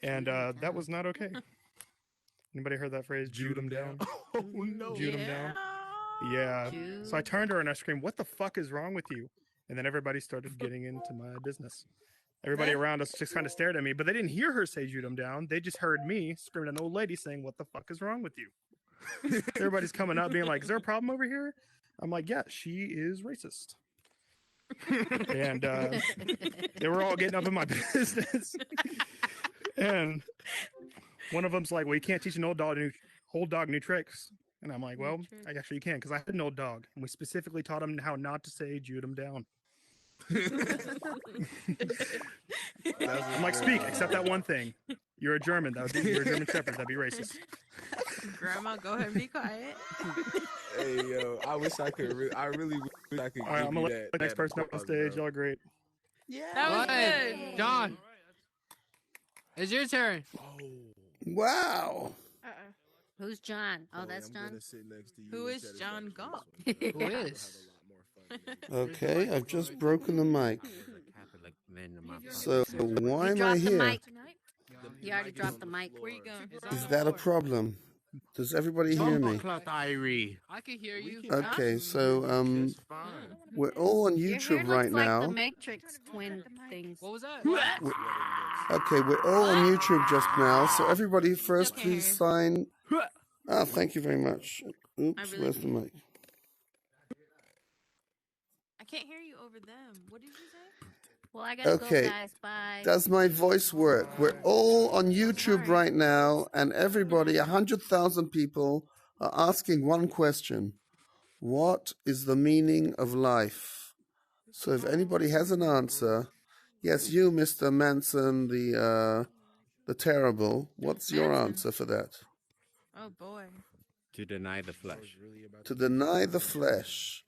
And that was not okay. Anybody heard that phrase? Jewed him down. Oh no. Jewed him down. Yeah. So I turned to her and I screamed, "What the fuck is wrong with you?" And then everybody started getting into my business. Everybody around us just kind of stared at me, but they didn't hear her say "Jewed him down." They just heard me screaming at an old lady saying, "What the fuck is wrong with you?" Everybody's coming up being like, "Is there a problem over here?" I'm like, "Yeah, she is racist." And they were all getting up in my business. And one of them's like, "Well, you can't teach an old dog new tricks." And I'm like, "Well, I actually can, because I had an old dog, and we specifically taught him how not to say "Jewed him down." I'm like, "Speak, except that one thing. You're a German. You're a German Shepherd. That'd be racist." Grandma, go ahead and be quiet. Hey yo, I wish I could. I really wish I could. All right, I'm gonna let the next person up on stage. Y'all are great. Yeah, that was good. John, it's your turn. Wow. Who's John? Oh, that's John. Who is John Galt? Who is? Okay, I've just broken the mic. So why am I here? You already dropped the mic. Where you going? Is that a problem? Does everybody hear me? I can hear you. Okay, so we're all on YouTube right like now. The Matrix twin things. What was that? Okay, we're all on YouTube just now. So everybody first, please sign. Ah, thank you very much. Oops, where's the mic? I can't hear you over them. What did you say? Well, I gotta go, guys. Bye. Does my voice work? We're all on YouTube right now, and everybody, 100,000 people, are asking one question. What is the meaning of life? So if anybody has an answer, yes, you, Mr. Manson, the terrible, what's your answer for that? Oh, boy. To deny the flesh. To deny the flesh.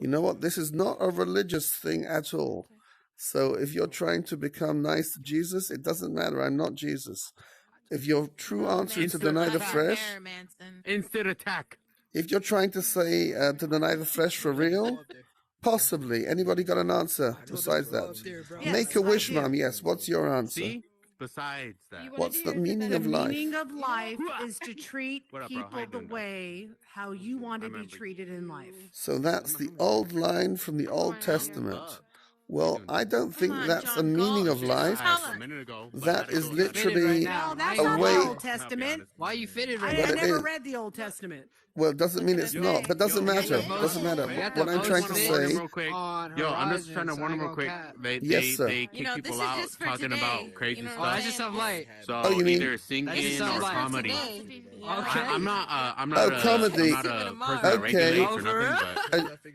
You know what? This is not a religious thing at all. So if you're trying to become nice to Jesus, it doesn't matter. I'm not Jesus. If your true answer is to deny the flesh, instant attack. If you're trying to say to deny the flesh for real, possibly. Anybody got an answer besides that? Yes, Make a wish, Mom. Yes. What's your answer? See? Besides that. What's the meaning of life? The meaning of life is to treat people the way how you want to be treated in life. So that's the old line from the Old Testament. Well, I don't think that's the meaning of life. That is literally No, that's a not way. the Old Testament. Why you fitted I right never read the Old Testament. Well, it doesn't mean it's not, but doesn't matter. Doesn't matter. What I'm trying to say. I'm just trying to warn them real quick. Yes, sir. They kick people out talking about crazy stuff. That's just some light. So you mean either singing or comedy. I'm not Oh, comedy. I'm not a person that regulates or nothing,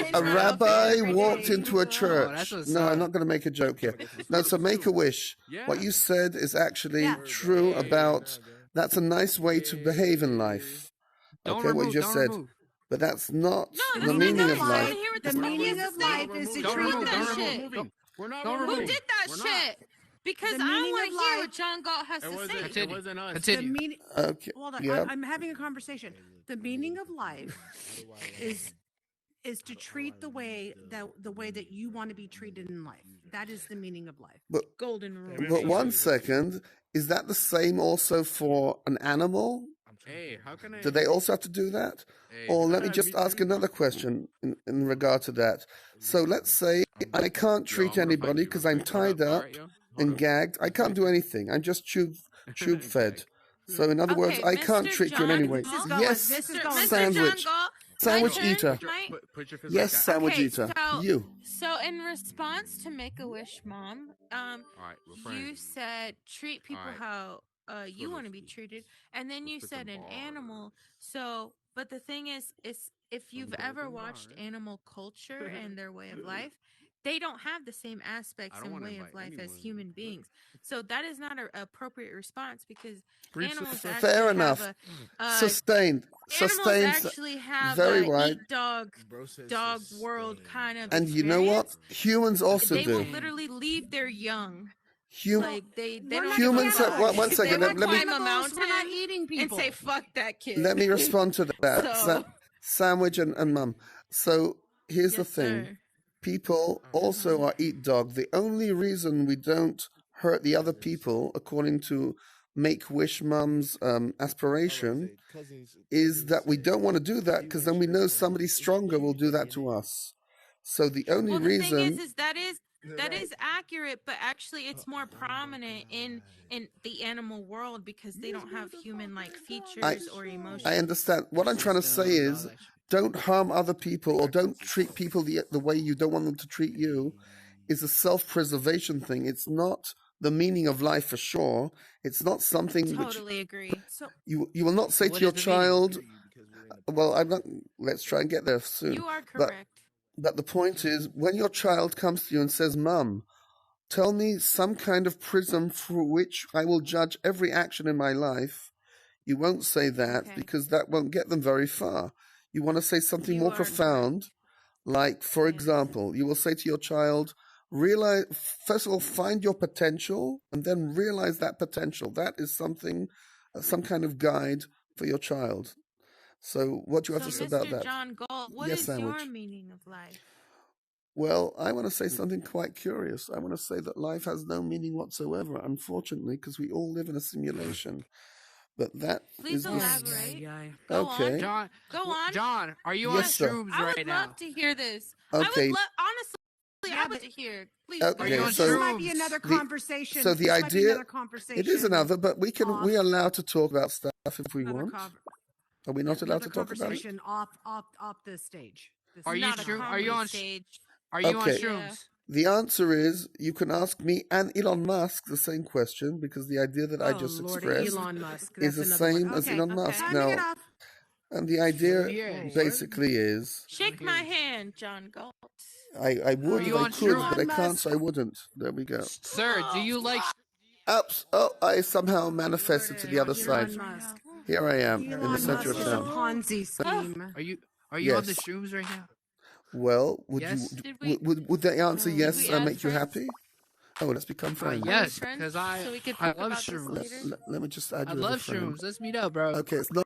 but A rabbi walked into a church. No, I'm not going to make a joke here. No, so make a wish. What you said is actually true about. That's a nice way to behave in life. Okay, what you just said. But that's not the meaning of life. The meaning of life is to treat that shit. Who did that shit? Because I want to hear what John Galt has to say. It wasn't us. the meaning. Okay. Hold on, Yeah. I'm having a conversation. The meaning of life is to treat the way that you want to be treated in life. That is the meaning of life. But, Golden rule. but 1 second, is that the same also for an animal? Hey, how can I? Do they also have to do that? Or let me just ask another question in regard to that. So let's say I can't treat anybody because I'm tied up and gagged. I can't do anything. I'm just tube fed. So in other words, I can't Mr. treat you in any way. Yes, sandwich. Sandwich eater. Yes, sandwich eater. You. So in response to Make-A-Wish, Mom, you said treat people how you want to be treated, and then you said an animal. So, but the thing is if you've ever watched animal culture and their way of life, they don't have the same aspects and way of life as human beings. So that is not an appropriate response because animals fair enough. Sustained. Animals actually have very a right. eat dog world kind of. And you know what? Humans also they do. will literally leave their young. Like they don't humans. One second. Let me climb a mountain We're not eating people. and say fuck that kid. Let me respond to that. So- Sandwich and Mum. So here's the thing. Sir. people also are eat dog. The only reason we don't hurt the other people, according to Make-Wish Mum's aspiration, is that we don't want to do that because then we know somebody stronger will do that to us. So the only reason... thing is that is accurate, but actually it's more prominent in the animal world because they don't have human-like features or emotions. I understand. What I'm trying to say is, don't harm other people or don't treat people the way you don't want them to treat you. Is a self-preservation thing. It's not the meaning of life for sure. It's not something Totally agree. So you will not say to your child, well, I'm not, let's try and get there soon. You are correct. But the point is, when your child comes to you and says, Mum, tell me some kind of prism through which I will judge every action in my life, you won't say that because that won't get them very far. You want to say something more profound, like, for example, you will say to your child, realize, first of all, find your potential and then realize that potential. That is something, some kind of guide for your child. So what do you have to say about that? John Galt, what is your meaning of life? Well, I want to say something quite curious. I want to say that life has no meaning whatsoever, unfortunately, because we all live in a simulation. But that Please elaborate. Go on. John, go on. John, are you on shrooms right now? I would love to hear this. Okay. I would honestly, I would hear. Please. Okay, are you on so this might be another conversation. So the idea, it is another, but we are allowed to talk about stuff if we want. Are we not allowed to talk about it? Off the stage. Are you on stage? Are you on shrooms? The answer is you can ask me and Elon Musk the same question because the idea that I just expressed is the same as Elon Musk. Now, and the idea basically is... Shake my hand, John Galt. I would if I could, but I can't, so I wouldn't. There we go. Sir, do you like... I somehow manifested to the other side. Here I am in the center of town. Ponzi scheme. Are you on the shrooms right now? Well, would the answer yes make you happy? Oh, let's become friends. Yes, because I love shrooms. Let me just add you. I love shrooms. Let's meet up, bro. Okay, it's not.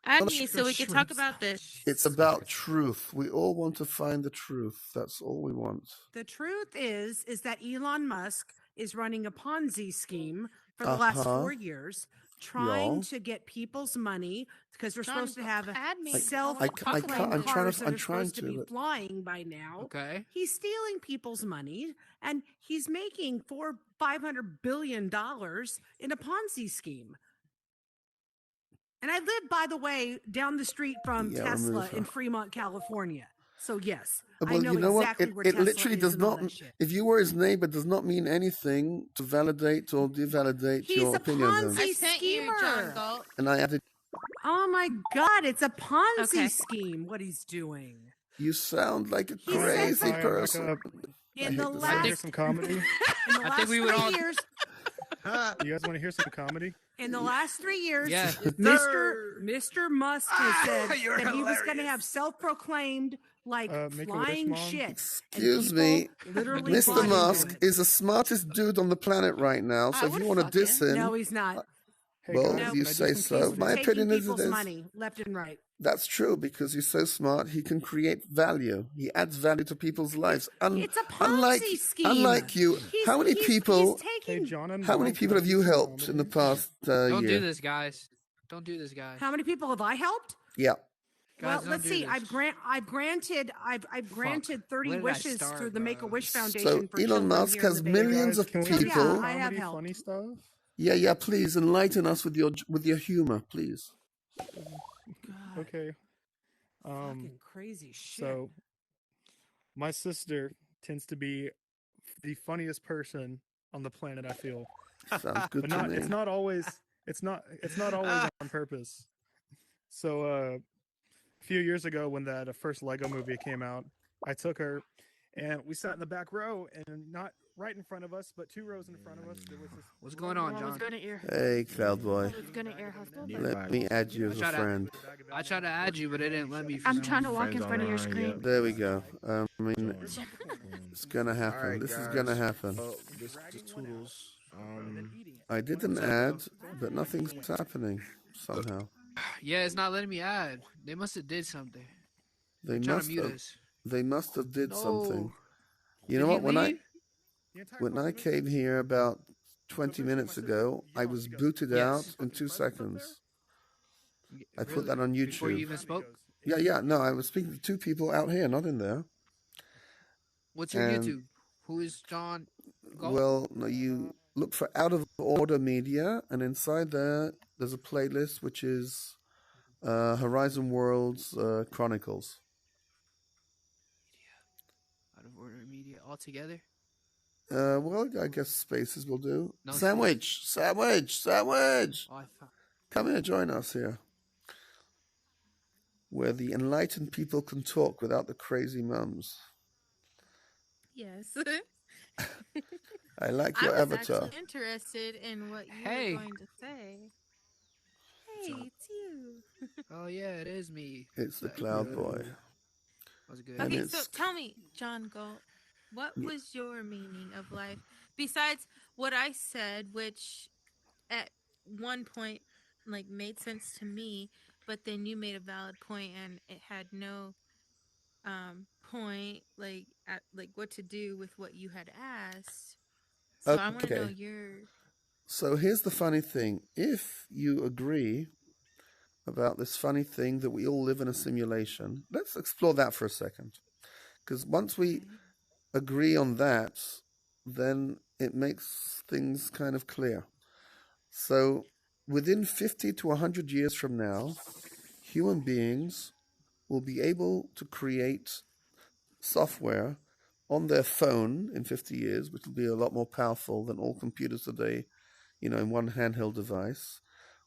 Add me so we can talk about this. It's about truth. We all want to find the truth. That's all we want. The truth is that Elon Musk is running a Ponzi scheme for the last 4 years, trying to get people's money because we're supposed to have self-proclaimed cars that are supposed to be flying by now. Okay. He's stealing people's money, and he's making $500 billion in a Ponzi scheme. And I live, by the way, down the street from Tesla in Fremont, California. So yes, I know exactly where Tesla literally is does and all not. that shit. If you were his neighbor, does not mean anything to validate or devalidate your opinion of him. He's a Ponzi schemer. And I added. Oh my God! It's a Ponzi scheme. What he's doing. You sound like a crazy person. In the last, hear some comedy. In the last 3 years. You guys want to hear some comedy? In the last 3 years, yes. Mr. Musk has said that he was going to have self-proclaimed flying shit. Excuse me, Mr. Musk is the smartest dude on the planet right now. So if you want to diss him, no, he's not. Well, you say so. My opinion is it is. Money left and right. That's true because he's so smart. He can create value. He adds value to people's lives. It's a Ponzi scheme. Unlike you, how many people? John, how many people have you helped in the past year? Don't do this, guys. Don't do this, guys. How many people have I helped? Yeah. Guys, well, let's see. I've granted 30 wishes through the Make-A-Wish Foundation. So for Elon Musk has millions of people. Yeah, I have helped. Funny stuff. Yeah. Please enlighten us with your humor, please. God. Okay. Fucking crazy shit. So, my sister tends to be the funniest person on the planet. I feel. Sounds good to me. It's not always. It's not always on purpose. So, a few years ago, when that first Lego movie came out, I took her, and we sat in the back row, and not right in front of us, but 2 rows in front of us. There was this. What's going on, John? Hey, Cloud Boy. Let me add you as a friend. I tried to add you, but it didn't let me. I'm trying to walk in front of your screen. There we go. I mean, it's gonna happen. This is gonna happen. I didn't add, but nothing's happening somehow. Yeah, it's not letting me add. They must have did something. They must have did something. You know what? The entire When course I of it? came here about So 20 basically minutes my sister ago, I yells, was she goes, booted Yes. out in "Fucking 2 presents up seconds. I put Really? that on Before you YouTube. even spoke? Yeah, yeah. No, I was speaking to 2 people out here, not in there. What's your And YouTube? Who is John Galt? well, no, you look for Out of Order Media, and inside there's a playlist which is Horizon Worlds Chronicles. Out of Order Media altogether? Well, I guess spaces will do. No Sandwich! Sandwich! Sandwich! Oh, I thought. Come here, join us here. Where the enlightened people can talk without the crazy mums. Yes. I like I your was avatar. actually interested in what you Hey. were going to say. Hey, it's you. Oh, yeah, it is me. It's the That Cloud good. Boy. What's good? And Okay, so it's tell me, John Galt, what was your meaning of life besides what I said, which at one point like made sense to me, but then you made a valid point and it had no point like what to do with what you had asked. So I want to know okay. your So here's the funny thing. If you agree about this funny thing that we all live in a simulation, let's explore that for a second. Because once we agree on that, then it makes things kind of clear. So within 50 to 100 years from now, human beings will be able to create software on their phone in 50 years, which will be a lot more powerful than all computers today, in one handheld device,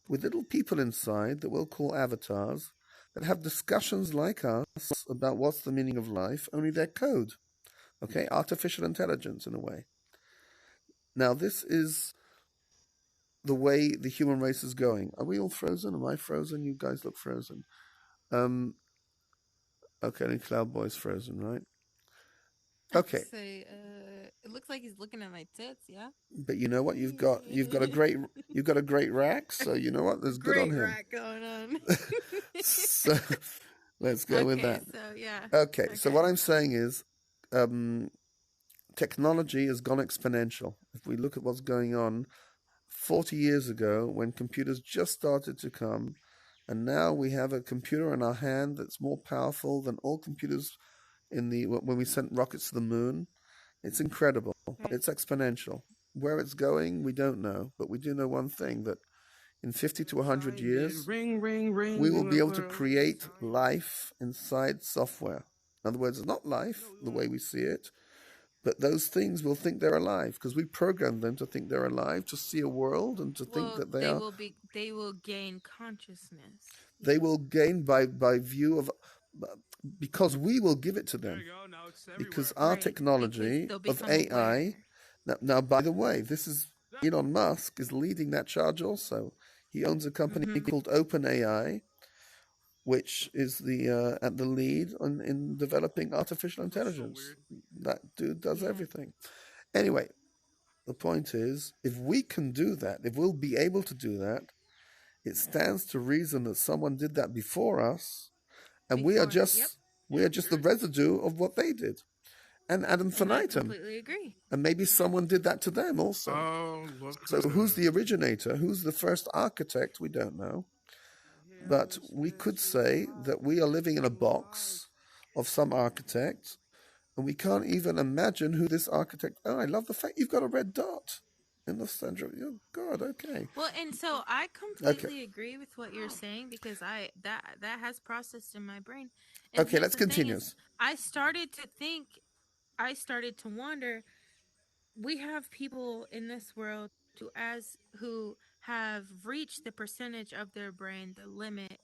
with little people inside that we'll call avatars that have discussions like us about what's the meaning of life, only their code. Okay, artificial intelligence in a way. Now, this is the way the human race is going. Are we all frozen? Am I frozen? You guys look frozen. Okay, and Cloud Boy's frozen, right? Okay. say it looks like he's looking at my tits, yeah? But you know what? You've got a great rack, so you know what? There's good on Great him. rack going on. So let's go with that. So yeah. Okay, so what I'm saying is technology has gone exponential. If we look at what's going on 40 years ago when computers just started to come, and now we have a computer in our hand that's more powerful than all computers when we sent rockets to the moon. It's incredible. Right. It's exponential. Where it's going, we don't know, but we do know one thing, that in 50 to 100 years, we will be able to create life inside software. In other words, not life the way we see it, but those things will think they're alive because we programmed them to think they're alive, to see a world and to think that they are. They will gain consciousness. They will gain by view of, because we will give it to them. There you go. Now it's Because everywhere. our technology of AI. Now, by the way, this is Elon Musk is leading that charge also. He owns a company called OpenAI, which is at the lead in developing artificial intelligence. That dude does everything. Anyway, the point is, if we can do that, if we'll be able to do that, it stands to reason that someone did that before us, and we are just the residue of what they did. And ad infinitum. I completely agree. And maybe someone did that to them also. Oh, look. So who's the originator? Who's the first architect? We don't know. But we could say that we are living in a box of some architect, and we can't even imagine who this architect. Oh, I love the fact you've got a red dot in the center. Oh God, okay. Well, and so I completely agree with what you're saying because that has processed in my brain. And Okay, let's continue. I started to wonder. We have people in this world who have reached the percentage of their brain, the limit,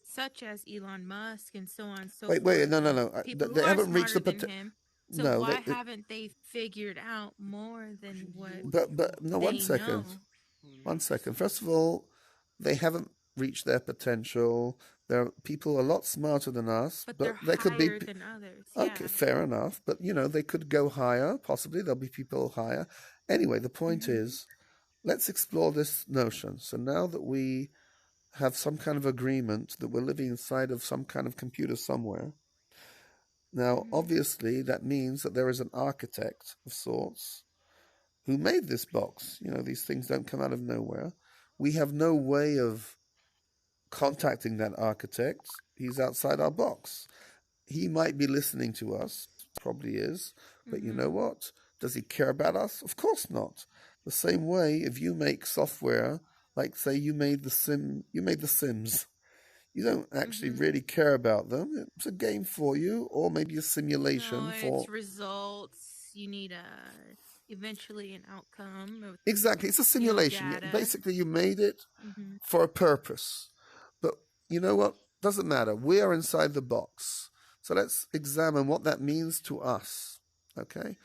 such as Elon Musk and so on and so forth. Wait, no. People They who haven't are reached the smarter than him. So no, why haven't they figured out more than what? But no, one second. Know? 1 second. First of all, they haven't reached their potential. There are people a lot smarter than us, but they they're could be higher than others. Okay, fair enough. But they could go higher. Possibly there'll be people higher. Anyway, the point is, let's explore this notion. So now that we have some kind of agreement that we're living inside of some kind of computer somewhere, Now, obviously, that means that there is an architect of sorts who made this box. You know, these things don't come out of nowhere. We have no way of contacting that architect. He's outside our box. He might be listening to us, probably is, but you know what? Does he care about us? Of course not. The same way, if you make software, like say you made the Sims, you don't actually really care about them. It's a game for you, or maybe a simulation for it's results. You need eventually an outcome. Exactly, it's a simulation. Basically, you made it for a purpose. But you know what? Doesn't matter. We are inside the box. So let's examine what that means to us. Okay?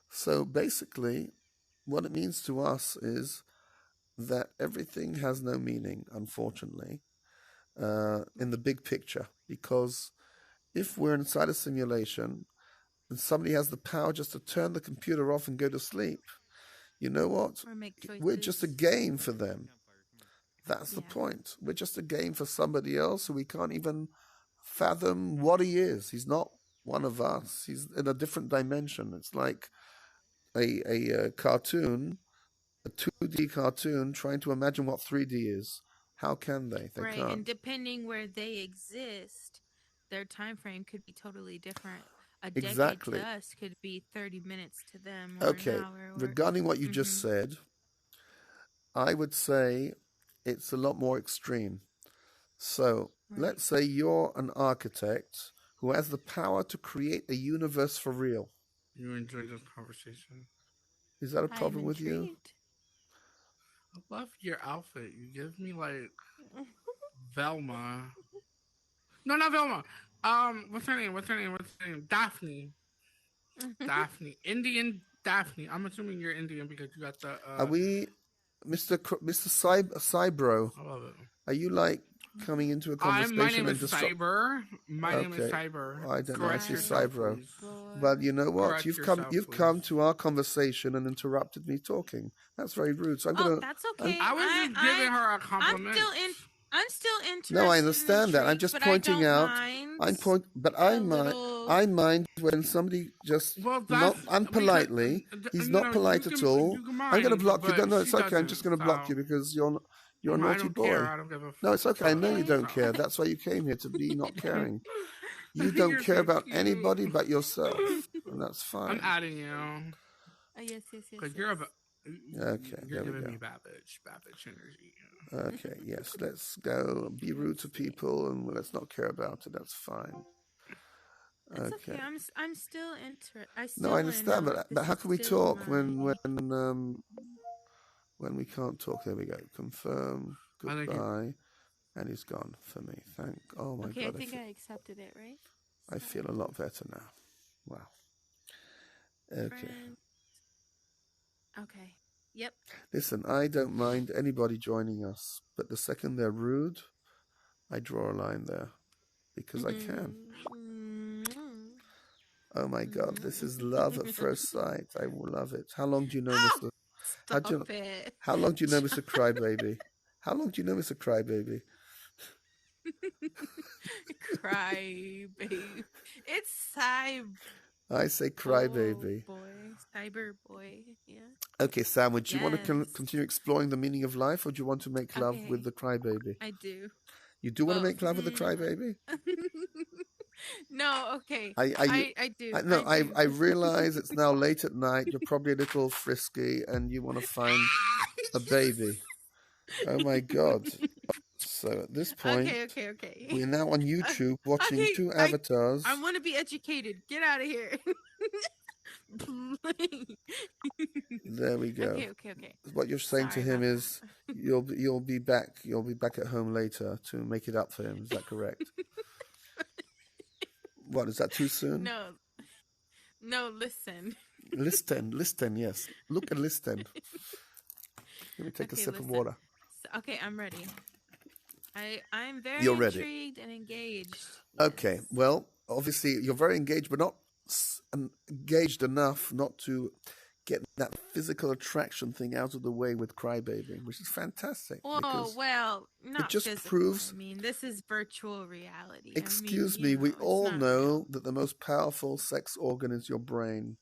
So basically, what it means to us is that everything has no meaning, unfortunately, in the big picture. Because if we're inside a simulation and somebody has the power just to turn the computer off and go to sleep, you know what? We're just a game for them. That's the point. We're just a game for somebody else who we can't even fathom what he is. He's not one of us. He's in a different dimension. It's like a cartoon, a 2D cartoon, trying to imagine what 3D is. How can they? They can't. And depending where they exist, their time frame could be totally different. A decade to us could be 30 minutes to them. Or an hour, regarding what you just said, I would say it's a lot more extreme. So let's say you're an architect who has the power to create a universe for real. You enjoyed this conversation. Is that a problem with you? I love your outfit. You give me like Velma. No, not Velma. What's her name? Daphne. Daphne. Indian Daphne. I'm assuming you're Indian because you got the. Are we, Mr. Cybro? I love it. Are you like coming into a conversation? My name is Cyber. My name is Cyber. I don't know. I see Cybro. But you know what? You've come to our conversation and interrupted me talking. That's very rude. So I'm gonna. That's okay. I was just giving her a compliment. I'm still interested. No, I understand that. I'm just pointing out. I mind when somebody just not unpolitely. He's not polite at all. I'm going to block you. No, it's okay. I'm just going to block you because you're a naughty boy. No, it's okay. I know you don't care. That's why you came here, to be not caring. You don't care about anybody but yourself, and that's fine. I'm adding you. Yes. Because you're a. Okay, you're giving me Babbage energy. Okay, yes, let's go. Be rude to people and let's not care about it. That's fine. That's okay. I'm still interested. No, I understand, but how can we talk when we can't talk? There we go. Confirm. Goodbye. And he's gone for me. Oh my God. Okay, I think I accepted it, right? I feel a lot better now. Wow. Okay. Friends. Okay. Yep. Listen, I don't mind anybody joining us, but the second they're rude, I draw a line there because I can. Oh my God, this is love at first sight. I will love it. How long do you know Mr. How long do you know Mr. Crybaby? How long do you know Mr. Crybaby? Crybaby. It's Cyber. I say Crybaby. Cyber boy. Yeah. Okay, Sam, would you want to continue exploring the meaning of life, or do you want to make love with the Crybaby? I do. You do want to make love with the Crybaby? No, okay. I do. I realize it's now late at night. You're probably a little frisky, and you want to find a baby. Oh my God! So at this point, okay. We're now on YouTube watching two avatars. I want to be educated. Get out of here. There we go. Okay. What you're saying to him is, you'll be back. You'll be back at home later to make it up for him. Is that correct? What, is that too soon? No. Listen. Listen. Yes. Look at listen. Let me take a sip of water. Okay, I'm ready. I'm very intrigued and engaged. Okay, well, obviously you're very engaged, but not engaged enough not to get that physical attraction thing out of the way with Crybaby, which is fantastic. Well, not it just physical. proves. I mean, this is virtual reality. Excuse me, we all know that the most powerful sex organ is your brain,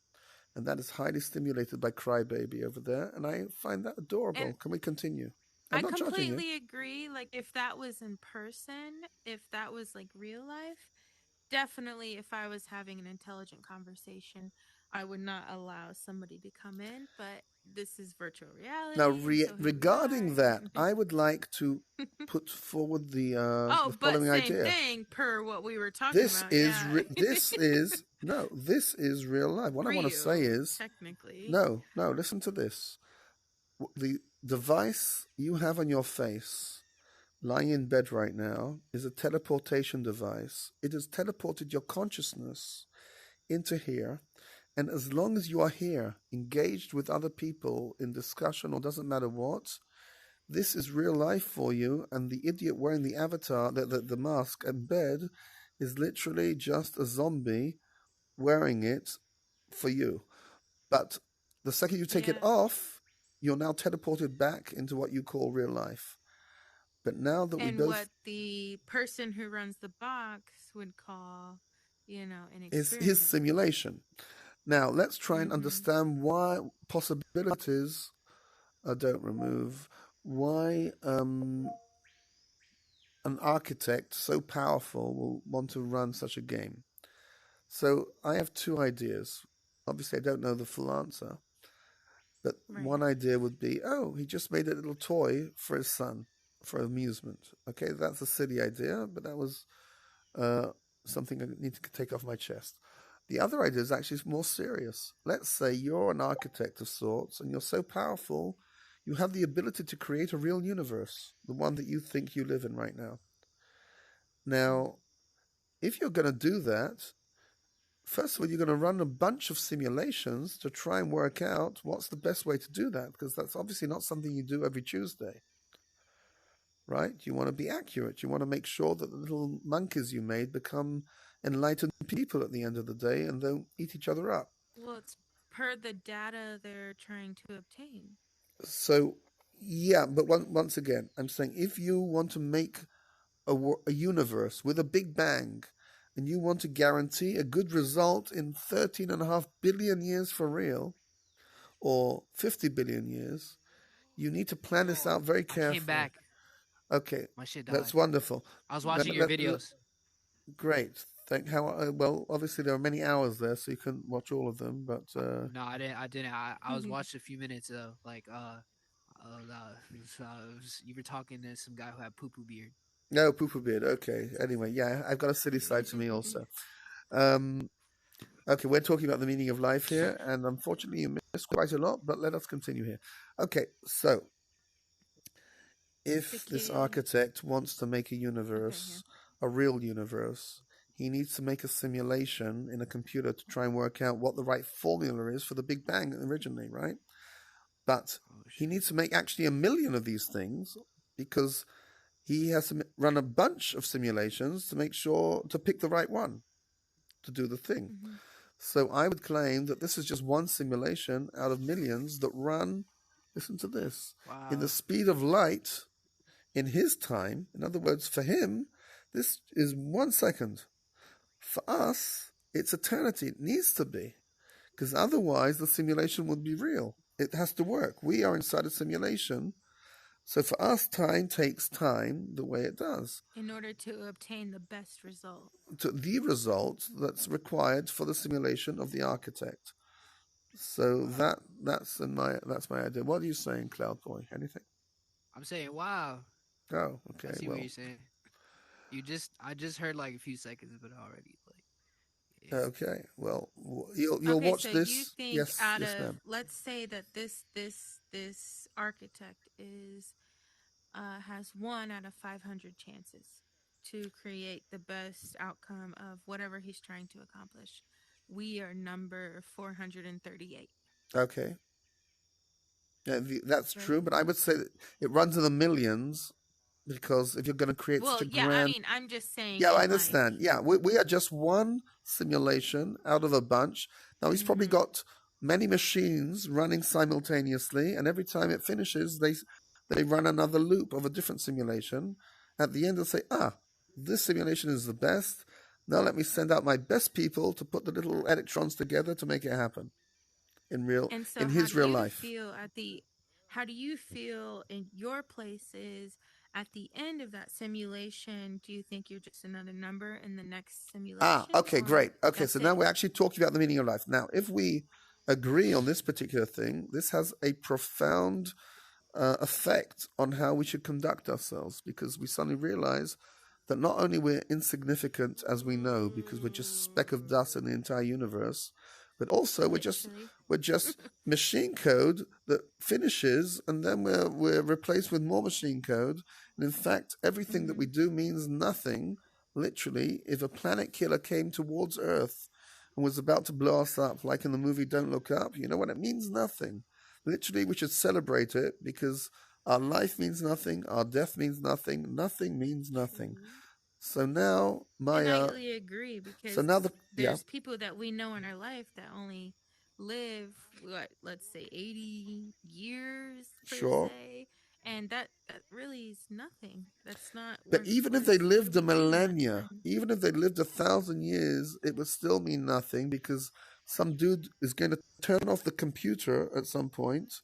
and that is highly stimulated by Crybaby over there, and I find that adorable. Can we continue? I completely agree. Like, if that was in person, if that was like real life, definitely if I was having an intelligent conversation, I would not allow somebody to come in, but this is virtual reality. Now, regarding that, I would like to put forward the following idea. Thing per what we were talking about. This is real life. What I want to say is, technically, no, listen to this. The device you have on your face, lying in bed right now, is a teleportation device. It has teleported your consciousness into here. And as long as you are here, engaged with other people in discussion or doesn't matter what, this is real life for you. And the idiot wearing the avatar, the mask in bed, is literally just a zombie wearing it for you. But the second you take it off, you're now teleported back into what you call real life. But now that what the person who runs the box would call, an experience. His simulation. Now, let's try and understand why possibilities don't remove, why an architect so powerful will want to run such a game. So I have two ideas. Obviously, I don't know the full answer. But one idea would be, he just made a little toy for his son, for amusement. Okay, that's a silly idea, but that was something I need to take off my chest. The other idea is actually more serious. Let's say you're an architect of sorts, and you're so powerful, you have the ability to create a real universe, the one that you think you live in right now. Now, if you're going to do that, first of all, you're going to run a bunch of simulations to try and work out what's the best way to do that, because that's obviously not something you do every Tuesday. Right? You want to be accurate. You want to make sure that the little monkeys you made become enlightened people at the end of the day and don't eat each other up. Well, it's per the data they're trying to obtain. So, yeah, but once again, I'm saying if you want to make a universe with a big bang and you want to guarantee a good result in 13.5 billion years for real, or 50 billion years, you need to plan this out very carefully. I came back. Okay, my shit died. That's wonderful. I was watching your videos. Great. Well, obviously there are many hours there, so you couldn't watch all of them. But no, I didn't. I was watching a few minutes of you were talking to some guy who had poo-poo beard. No, poo-poo beard. Okay. Anyway, yeah, I've got a silly side to me also. Okay, we're talking about the meaning of life here, and unfortunately you missed quite a lot, but let us continue here. Okay, so if this architect wants to make a universe, a real universe, he needs to make a simulation in a computer to try and work out what the right formula is for the Big Bang originally, right? But he needs to make actually 1 million of these things because he has to run a bunch of simulations to make sure to pick the right one to do the thing. Mm-hmm. So I would claim that this is just one simulation out of millions that run, listen to this, in the speed of light in his time. In other words, for him, this is 1 second. For us, it's eternity. It needs to be, because otherwise the simulation would be real. It has to work. We are inside a simulation. So for us, time takes time the way it does. In order to obtain the best result. To the result that's required for the simulation of the architect. So that's my idea. What are you saying, Cloud Boy? Anything? I'm saying, wow. Oh, okay. I see what you're saying. I just heard like a few seconds of it already. Okay. Well, you'll watch this. You think yes, ma'am. Let's say that this architect has 1 out of 500 chances to create the best outcome of whatever he's trying to accomplish. We are number 438. Okay. Yeah, that's true, but I would say that it runs in the millions. Because if you're going to create such a grand... I mean, I'm just saying... Yeah, I understand. Yeah, we are just one simulation out of a bunch. Now, he's probably got many machines running simultaneously, and every time it finishes, they run another loop of a different simulation. At the end, they'll say, this simulation is the best. Now let me send out my best people to put the little electrons together to make it happen in his real life. How do you feel in your places at the end of that simulation? Do you think you're just another number in the next simulation? Okay, great. Okay, so now we're actually talking about the meaning of life. Now, if we agree on this particular thing, this has a profound effect on how we should conduct ourselves, because we suddenly realize that not only we're insignificant as we know, because we're just a speck of dust in the entire universe, but also we're just machine code that finishes, and then we're replaced with more machine code. And in fact, everything that we do means nothing. Literally, if a planet killer came towards Earth and was about to blow us up, like in the movie Don't Look Up, you know what? It means nothing. Literally, we should celebrate it, because our life means nothing, our death means nothing, nothing means nothing. So now I totally agree, because there's people that we know in our life that only live, let's say 80 years per se, and that really is nothing. That's not. But even if they lived a millennia, even if they lived 1,000 years, it would still mean nothing, because some dude is going to turn off the computer at some point,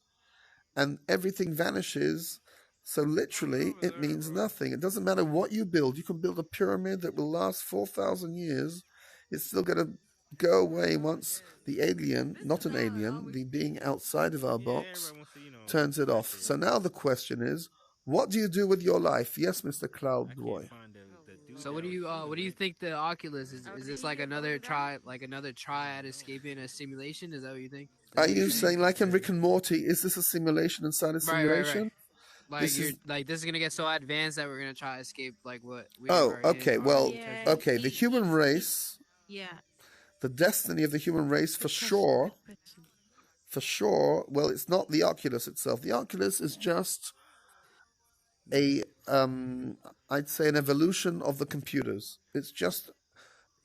and everything vanishes. So literally, it means nothing. It doesn't matter what you build. You can build a pyramid that will last 4,000 years. It's still going to go away once the alien, not an alien, the being outside of our box, turns it off. So now the question is, what do you do with your life? Yes, Mr. Cloud Boy. So what do you think the Oculus is? Is this like another try at escaping a simulation? Is that what you think? Are you saying, like in Rick and Morty, is this a simulation inside a simulation? Right. Like this is gonna get so advanced that we're gonna try to escape like what we okay. Well, okay. The human race, the destiny of the human race, for sure. Well, it's not the Oculus itself. The Oculus is just I'd say an evolution of the computers. It's just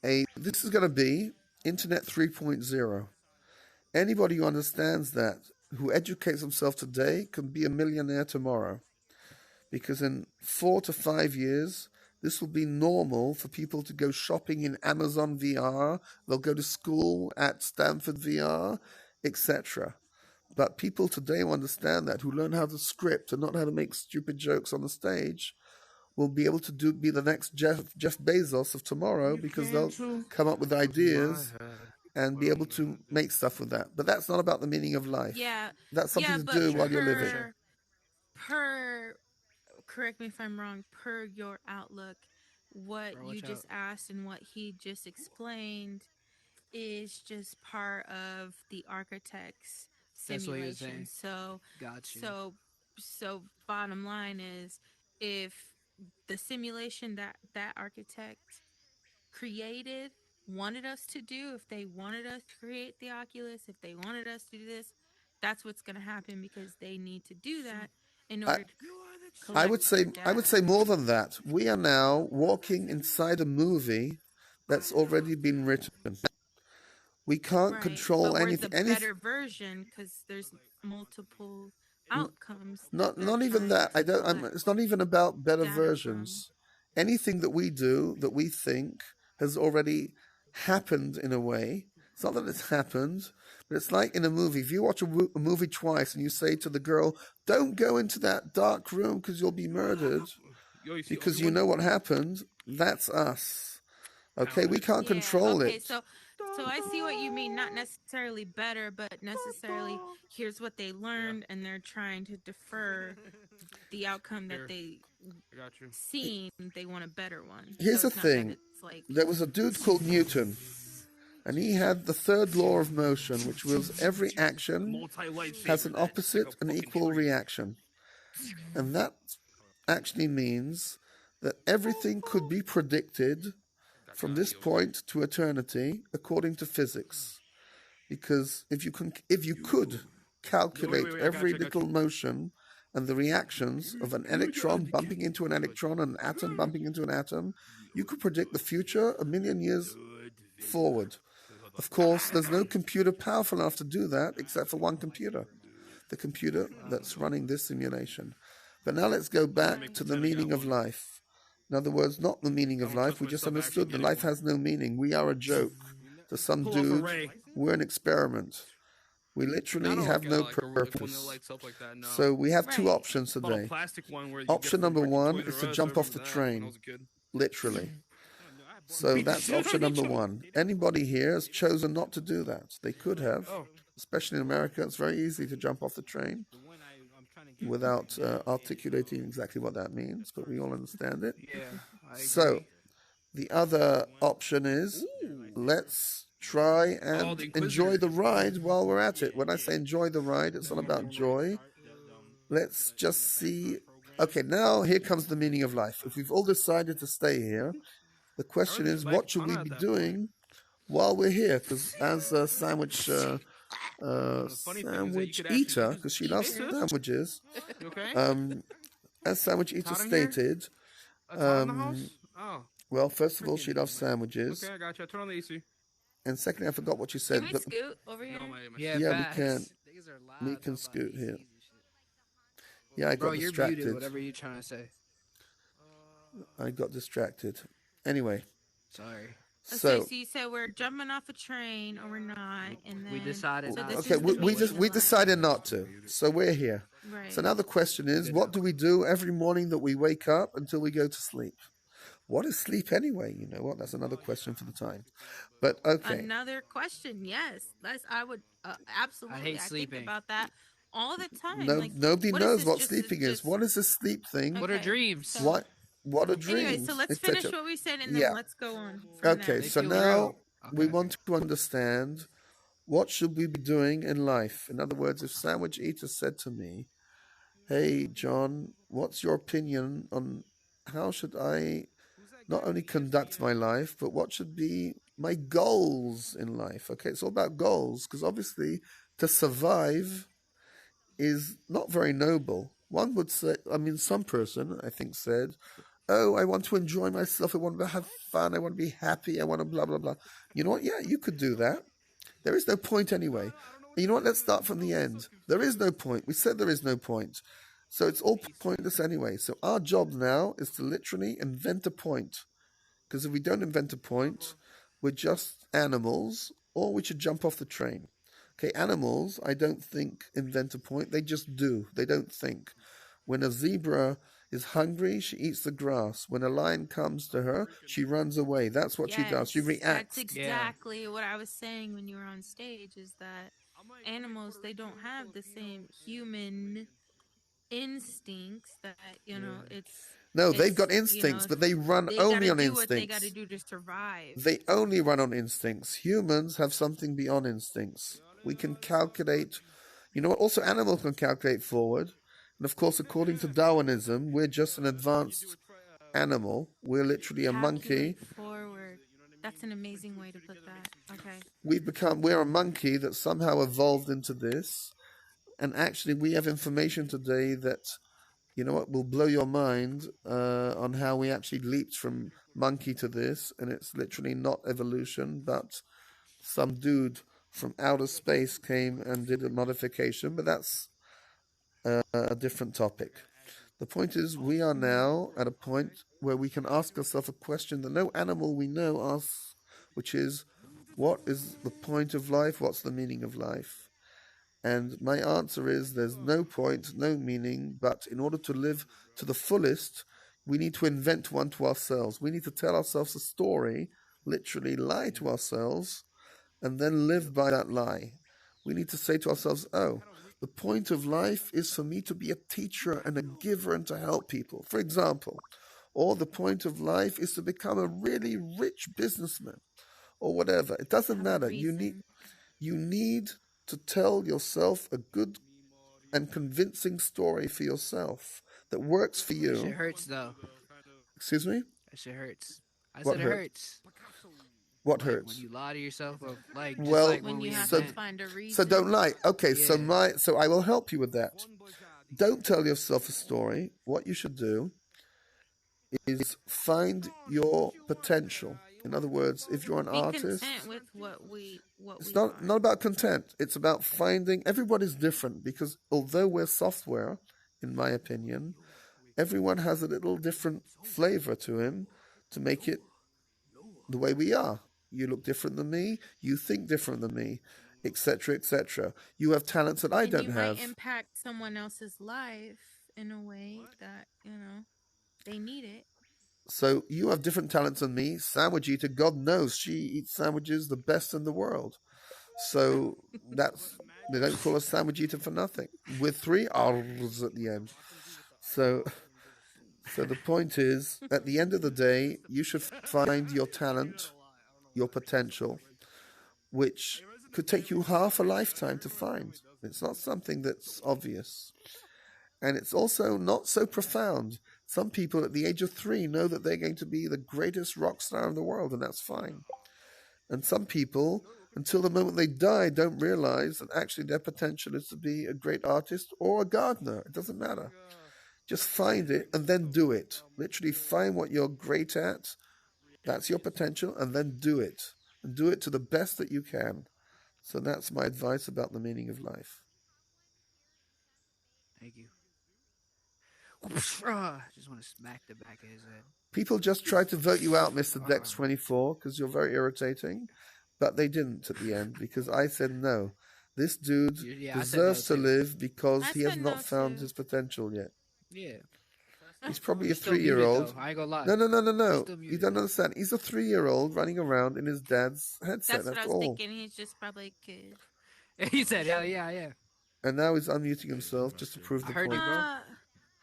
this is going to be Internet 3.0. Anybody who understands that, who educates himself today, can be a millionaire tomorrow. Because in 4 to 5 years, this will be normal for people to go shopping in Amazon VR. They'll go to school at Stanford VR, etc. But people today who understand that, who learn how to script and not how to make stupid jokes on the stage, will be able to be the next Jeff Bezos of tomorrow, because they'll come up with ideas and be able to make stuff with that. But that's not about the meaning of life. Yeah. That's something to do while you're living. Correct me if I'm wrong, per your outlook, what you just asked and what he just explained is just part of the architect's simulation. So, so bottom line is, if the simulation that architect created wanted us to do, if they wanted us to create the Oculus, if they wanted us to do this, that's what's going to happen, because they need to do that in order to I would say more than that. We are now walking inside a movie that's already been written. We can't control anything. We're the better version, because there's multiple outcomes. Not even that. It's not even about better versions. Anything that we do, that we think, has already happened in a way. It's not that it's happened, but it's like in a movie. If you watch a movie twice and you say to the girl, "Don't go into that dark room because you'll be murdered," because you know what happened, that's us. Okay, we can't control it. So I see what you mean. Not necessarily better, but necessarily here's what they learned, and they're trying to defer the outcome that they seen. They want a better one. Here's the thing. There was a dude called Newton, and he had the third law of motion, which was every action has an opposite and equal reaction. And that actually means that everything could be predicted from this point to eternity according to physics. Because if you could calculate every little motion and the reactions of an electron bumping into an electron and an atom bumping into an atom, you could predict the future 1,000,000 years forward. Of course, there's no computer powerful enough to do that except for one computer, the computer that's running this simulation. But now let's go back to the meaning of life. In other words, not the meaning of life. We just understood that life has no meaning. We are a joke to some dude. We're an experiment. We literally have no purpose. So we have two options today. Option number one is to jump off the train, literally. So that's option number one. Anybody here has chosen not to do that. They could have, especially in America. It's very easy to jump off the train without articulating exactly what that means, but we all understand it. So the other option is let's try and enjoy the ride while we're at it. When I say enjoy the ride, it's all about joy. Let's just see. Okay, now here comes the meaning of life. If we've all decided to stay here, the question is, what should we be doing while we're here? Because as a sandwich eater, because she loves sandwiches, as Sandwich Eater stated, well, first of all, she loves sandwiches. Okay, I got you. Turn on the AC. And secondly, I forgot what you said. Can we scoot over here? Yeah, we can. We can scoot here. Yeah, I got distracted. You're muted, whatever you're trying to say. I got distracted. Anyway. Sorry. So you said we're jumping off a train, or we're not, and then we decided not to. Okay, we decided not to. So we're here. Right. So now the question is, what do we do every morning that we wake up until we go to sleep? What is sleep anyway? You know what? That's another question for the time. But okay. Another question. Yes, I would absolutely. I hate sleeping. Think about that all the time. No, nobody knows what sleeping is. What is this sleep thing? Okay. What are dreams? So, what are dreams? Anyway, so let's finish what we said, and then let's go on. Okay, so now we want to understand what should we be doing in life. In other words, if Sandwich Eater said to me, "Hey, John, what's your opinion on how should I not only conduct my life, but what should be my goals in life?" Okay, it's all about goals, because obviously to survive is not very noble. One would say, some person, I think, said, "Oh, I want to enjoy myself. I want to have fun. I want to be happy. I want to blah, blah, blah." You know what? Yeah, you could do that. There is no point anyway. You know what? Let's start from the end. There is no point. We said there is no point. So it's all pointless anyway. So our job now is to literally invent a point. Because if we don't invent a point, we're just animals, or we should jump off the train. Okay, animals, I don't think invent a point. They just do. They don't think. When a zebra is hungry, she eats the grass. When a lion comes to her, she runs away. That's what she does. She reacts. That's exactly what I was saying when you were on stage, is that animals, they don't have the same human instincts that, they've got instincts, but they run only on instincts. They got to do to survive. They only run on instincts. Humans have something beyond instincts. We can calculate, also animals can calculate forward. And of course, according to Darwinism, we're just an advanced animal. We're literally a monkey. Forward. That's an amazing way to put that. Okay. We're a monkey that somehow evolved into this. And actually, we have information today that, will blow your mind on how we actually leaped from monkey to this. And it's literally not evolution, but some dude from outer space came and did a modification. But that's a different topic. The point is, we are now at a point where we can ask ourselves a question that no animal we know asks, which is, what is the point of life? What's the meaning of life? And my answer is, there's no point, no meaning, but in order to live to the fullest, we need to invent one to ourselves. We need to tell ourselves a story, literally lie to ourselves, and then live by that lie. We need to say to ourselves, oh, the point of life is for me to be a teacher and a giver and to help people, for example. Or the point of life is to become a really rich businessman, or whatever. It doesn't matter. You need to tell yourself a good and convincing story for yourself that works for you. That shit hurts, though. Excuse me? That shit hurts. What said it hurts. What hurts? When you lie to yourself, or when you have to find a reason. So don't lie. Okay, so I will help you with that. Don't tell yourself a story. What you should do is find your potential. In other words, if you're an artist, content with what we it's not about content. It's about finding. Everybody's different because although we're software, in my opinion, everyone has a little different flavor to him to make it the way we are. You look different than me. You think different than me, etc., etc. You have talents that I don't have. You might impact someone else's life in a way that they need it. So you have different talents than me. Sandwich eater, God knows she eats sandwiches the best in the world. So they don't call us sandwich eater for nothing. With 3 R's at the end. So the point is, at the end of the day, you should find your talent, your potential, which could take you half a lifetime to find. It's not something that's obvious. And it's also not so profound. Some people at the age of 3 know that they're going to be the greatest rock star in the world, and that's fine. And some people, until the moment they die, don't realize that actually their potential is to be a great artist or a gardener. It doesn't matter. Just find it and then do it. Literally find what you're great at. That's your potential, and then do it. And do it to the best that you can. So that's my advice about the meaning of life. Thank you. I just want to smack the back of his head. People just tried to vote you out, Mr. Dex24, because you're very irritating. But they didn't at the end, because I said no. This dude deserves to live because he has not found his potential yet. Yeah. He's probably a 3-year-old. I ain't gonna lie. No. You don't understand. He's a 3-year-old running around in his dad's headset. That's what I was thinking. He's just probably a kid. He said, hell yeah. And now he's unmuting himself just to prove the point. You, bro.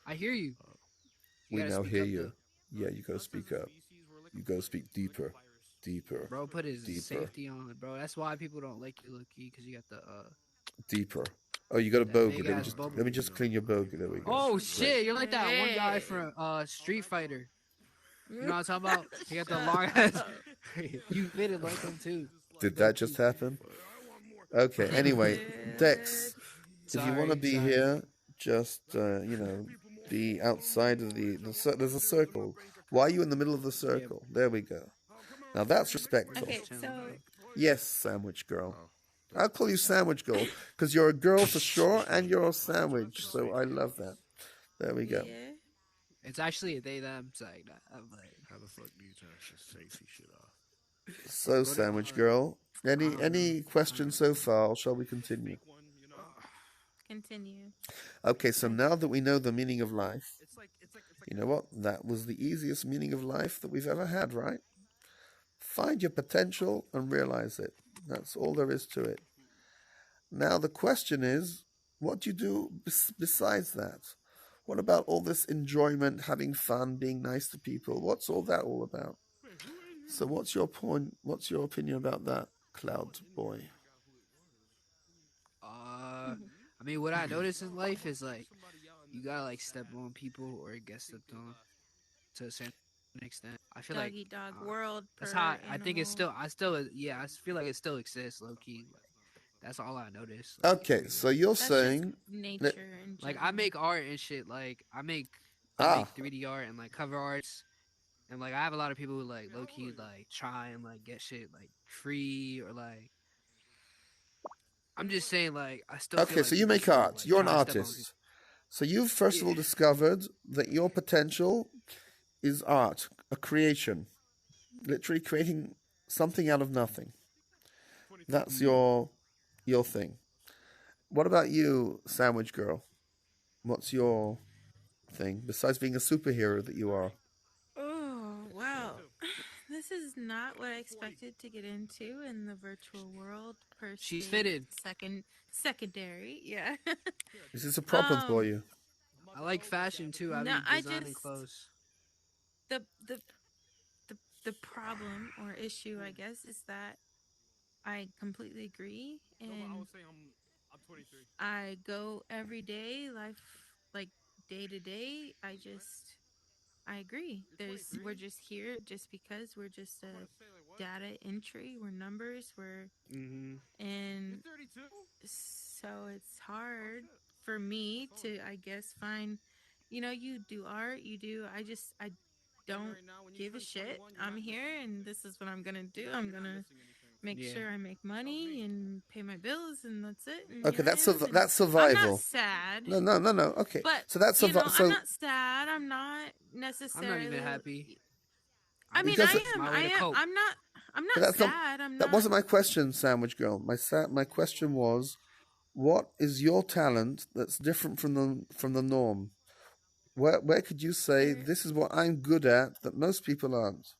I hear you. We now hear you. Yeah, you gotta speak up. You gotta speak deeper. Bro, put his safety on, bro. That's why people don't like you, low-key, because you got the deeper. Oh, you got a bogey. Let me just clean your bogey. There we go. Oh shit, you're like that one guy from Street Fighter. You know what I'm talking about? He got the long ass. You fitted like him too. Did that just happen? Okay. Anyway, Dex, if you want to be here, just be outside of there's a circle. Why are you in the middle of the circle? There we go. Now that's respectful. Okay, so yes, sandwich girl. I'll call you sandwich girl because you're a girl for sure and you're a sandwich. So I love that. There we go. Yeah. It's actually a they them saying that. I'm like, how the fuck do you turn safety shit off? So sandwich girl, any questions so far? Or shall we continue? Continue. Okay, so now that we know the meaning of life, you know what? That was the easiest meaning of life that we've ever had, right? Find your potential and realize it. That's all there is to it. Now the question is, what do you do besides that? What about all this enjoyment, having fun, being nice to people? What's all that all about? So what's your point? What's your opinion about that, Cloud Boy? I mean, what I notice in life is like you gotta like step on people or get stepped on to a certain extent. I feel Doggy like dog world. That's how I think it's still. I feel like it still exists, low key. Like, that's all I notice. Like, okay, so you're saying nature that, like I make art and shit. Like I make 3D art and like cover arts, and like I have a lot of people who like low key like try and like get shit like free or like. I'm just saying, like I still. Okay, so you make art. Like, you're an artist. So you've first of all discovered that your potential is art, a creation, literally creating something out of nothing. That's your thing. What about you, sandwich girl? What's your thing besides being a superhero that you are? Oh wow, this is not what I expected to get into in the virtual world. She's fitted. Secondary, yeah. Is this a problem for you? I like fashion too. I be designing clothes. The problem or issue, I guess, is that I completely agree, and I go every day, life like day to day. I agree. We're just here just because we're just a data entry. We're numbers. And so it's hard for me to, I guess, find. You do art. You do. don't give a shit. I'm here, and this is what I'm gonna do. I'm gonna make sure I make money and pay my bills, and that's it. And Okay, that's survival. I'm not sad. No. Okay, but so that's I'm so not sad. I'm not necessarily. I'm not even happy. I mean, I am. I'm not. I'm not sad. I'm not. That wasn't my question, Sandwich Girl. My question was, what is your talent that's different from the norm? Where could you say this is what I'm good at that most people aren't?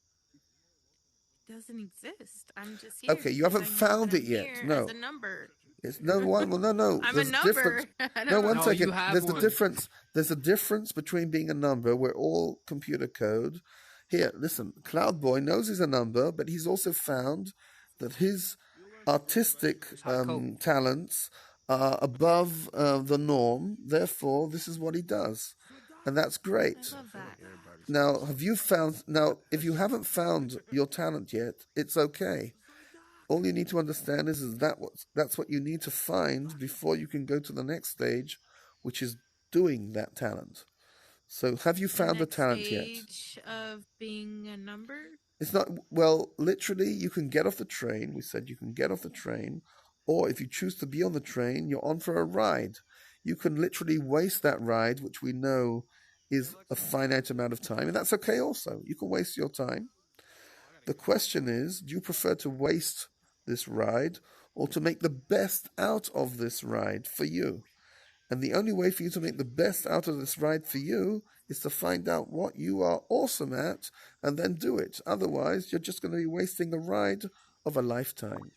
It doesn't exist. I'm just here. Okay, you haven't found it yet. No. As a number. It's no one. Well, no. I'm There's a number. No, one second. There's one. a difference. There's a difference between being a number. We're all computer code. Here, listen. Cloud Boy knows he's a number, but he's also found that his artistic talents are above the norm. Therefore, this is what he does, and that's great. I love that. Now, if you haven't found your talent yet, it's okay. All you need to understand is that's what you need to find before you can go to the next stage, which is doing that talent. So have you found a talent yet? Stage of being a number? It's not, well, literally, you can get off the train. We said you can get off the train, or if you choose to be on the train, you're on for a ride. You can literally waste that ride, which we know is a finite amount of time, and that's okay also. You can waste your time. The question is, do you prefer to waste this ride or to make the best out of this ride for you? And the only way for you to make the best out of this ride for you is to find out what you are awesome at and then do it. Otherwise, you're just going to be wasting the ride of a lifetime.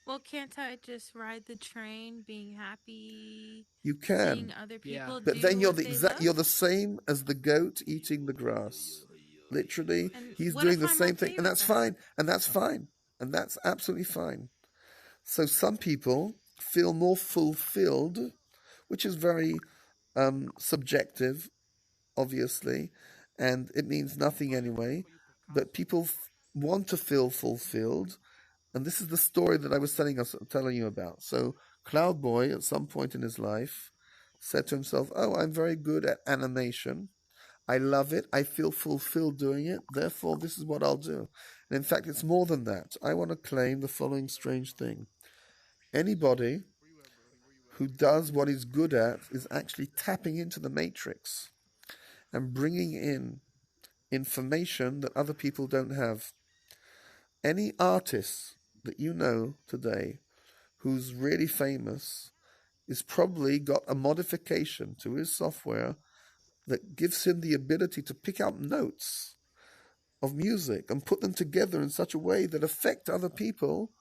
Well, can't I just ride the train, being happy? You can. Seeing other people but do then you're what you're the same as the goat eating the grass. Literally, And he's what doing if the I'm same okay thing, and with that's that? fine, and that's fine, and that's absolutely fine. So some people feel more fulfilled, which is very subjective, obviously, and it means nothing anyway. But people want to feel fulfilled, and this is the story that I was telling you about. So Cloud Boy, at some point in his life, said to himself, "Oh, I'm very good at animation. I love it. I feel fulfilled doing it. Therefore, this is what I'll do." And in fact, it's more than that. I want to claim the following strange thing. Anybody who does what he's good at is actually tapping into the matrix and bringing in information that other people don't have. Any artist that you know today who's really famous is probably got a modification to his software that gives him the ability to pick out notes of music and put them together in such a way that affect other people